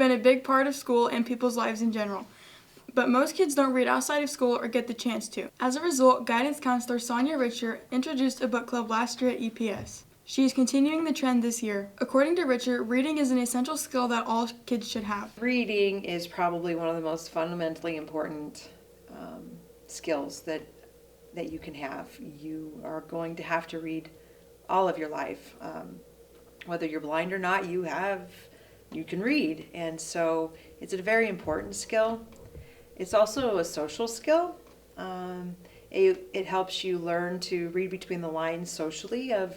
been a big part of school and people's lives in general, but most kids don't read outside of school or get the chance to. As a result, guidance counselor Sonia Richer introduced a book club last year at EPS. She is continuing the trend this year. According to Richer, reading is an essential skill that all kids should have. Reading is probably one of the most fundamentally important skills that you can have. You are going to have to read all of your life. Whether you're blind or not, you can read. And so it's a very important skill. It's also a social skill. It helps you learn to read between the lines socially of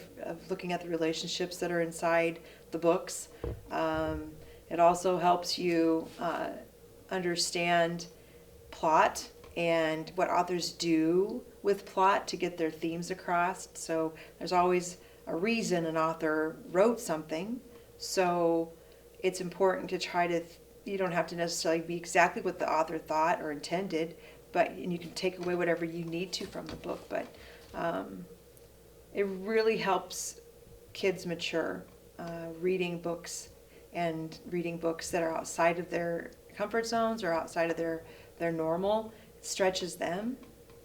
looking at the relationships that are inside the books. It also helps you understand plot and what authors do with plot to get their themes across. So there's always a reason an author wrote something. So it's important to try to, you don't have to necessarily be exactly what the author thought or intended, and you can take away whatever you need to from the book. But it really helps kids mature, reading books that are outside of their comfort zones or outside of their normal. It stretches them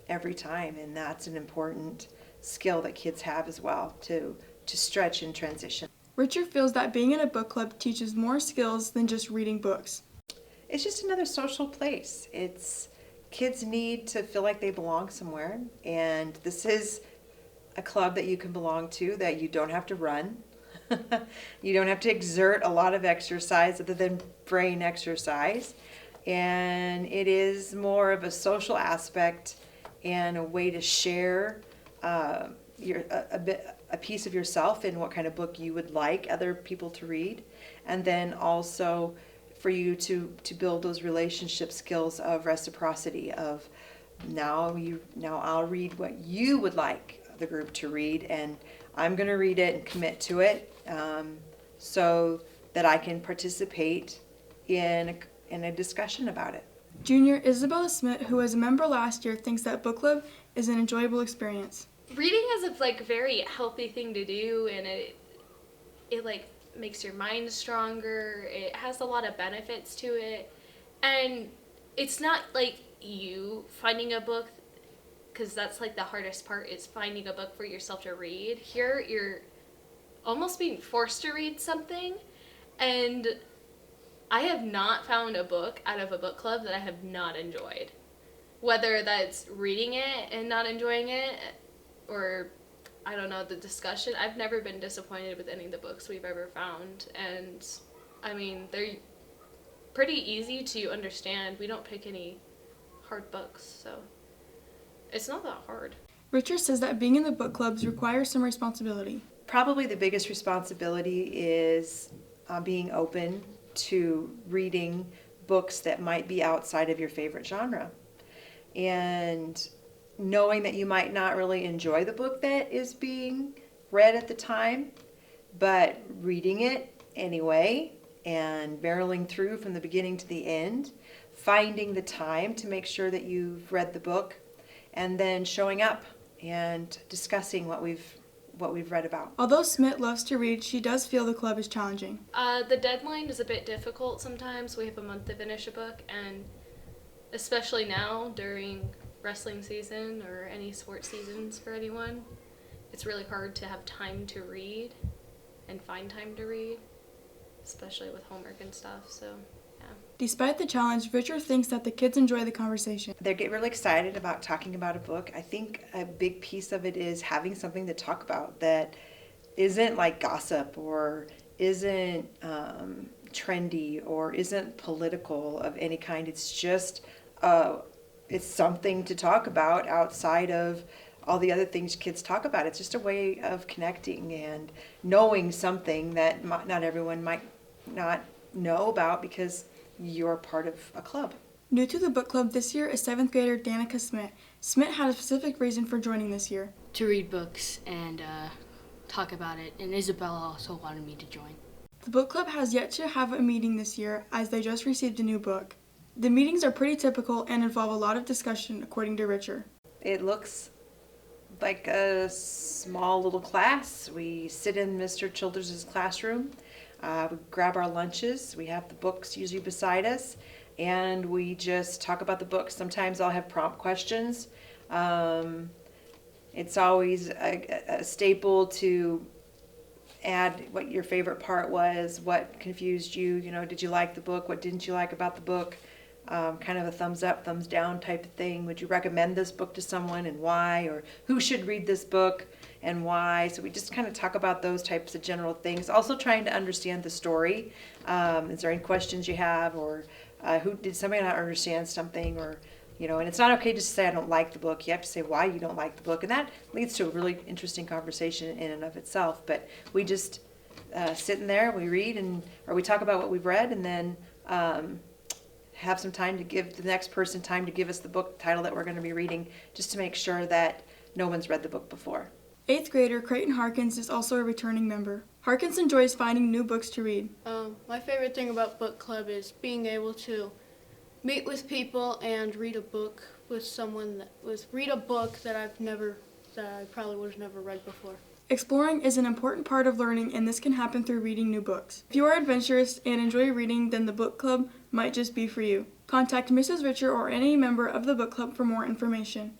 every time, and that's an important skill that kids have as well, to stretch and transition. Richard feels that being in a book club teaches more skills than just reading books. It's just another social place. Kids need to feel like they belong somewhere, and this is a club that you can belong to, that you don't have to run. You don't have to exert a lot of exercise other than brain exercise, and it is more of a social aspect and a way to share a piece of yourself in what kind of book you would like other people to read, and then also for you to build those relationship skills of reciprocity, of now I'll read what you would like the group to read, and I'm going to read it and commit to it, so that I can participate in a discussion about it. Junior Isabella Smith, who was a member last year, thinks that book club is an enjoyable experience. Reading is a very healthy thing to do, and it makes your mind stronger. It has a lot of benefits to it, and it's not like you finding a book, because that's the hardest part, is finding a book for yourself to read. Here you're almost being forced to read something, and I have not found a book out of a book club that I have not enjoyed, whether that's reading it and not enjoying it, or I don't know, the discussion. I've never been disappointed with any of the books we've ever found, and I mean, they're pretty easy to understand. We don't pick any hard books, so it's not that hard. Richard says that being in the book clubs requires some responsibility. Probably the biggest responsibility is being open to reading books that might be outside of your favorite genre, and knowing that you might not really enjoy the book that is being read at the time, but reading it anyway and barreling through from the beginning to the end, finding the time to make sure that you've read the book, and then showing up and discussing what we've read about. Although Smith loves to read, she does feel the club is challenging. The deadline is a bit difficult sometimes. We have a month to finish a book, and especially now during wrestling season or any sports seasons for anyone, it's really hard to have time to read and find time to read, especially with homework and stuff, so yeah. Despite the challenge, Richard thinks that the kids enjoy the conversation. They get really excited about talking about a book. I think a big piece of it is having something to talk about that isn't like gossip or isn't trendy or isn't political of any kind. It's just it's something to talk about outside of all the other things kids talk about. It's just a way of connecting and knowing something that not everyone might not know about because you're part of a club. New to the book club this year is 7th grader Danica Smith. Smith had a specific reason for joining this year. To read books and talk about it, and Isabella also wanted me to join. The book club has yet to have a meeting this year as they just received a new book. The meetings are pretty typical and involve a lot of discussion, according to Richard. It looks like a small little class. We sit in Mr. Childers' classroom. We grab our lunches. We have the books usually beside us, and we just talk about the books. Sometimes I'll have prompt questions. It's always a staple to add what your favorite part was, what confused you, did you like the book, what didn't you like about the book, kind of a thumbs up, thumbs down type of thing. Would you recommend this book to someone and why, or who should read this book and why? So we just kind of talk about those types of general things. Also trying to understand the story. Is there any questions you have, or did somebody not understand something, or and it's not okay just to say I don't like the book. You have to say why you don't like the book, and that leads to a really interesting conversation in and of itself. But we just sit in there, we read, or we talk about what we've read, and then have some time to give the next person time to give us the book title that we're going to be reading, just to make sure that no one's read the book before. 8th grader Creighton Harkins is also a returning member. Harkins enjoys finding new books to read. My favorite thing about book club is being able to meet with people and read a book with someone read a book that I probably would have never read before. Exploring is an important part of learning, and this can happen through reading new books. If you are adventurous and enjoy reading, then the book club might just be for you. Contact Mrs. Richer or any member of the book club for more information.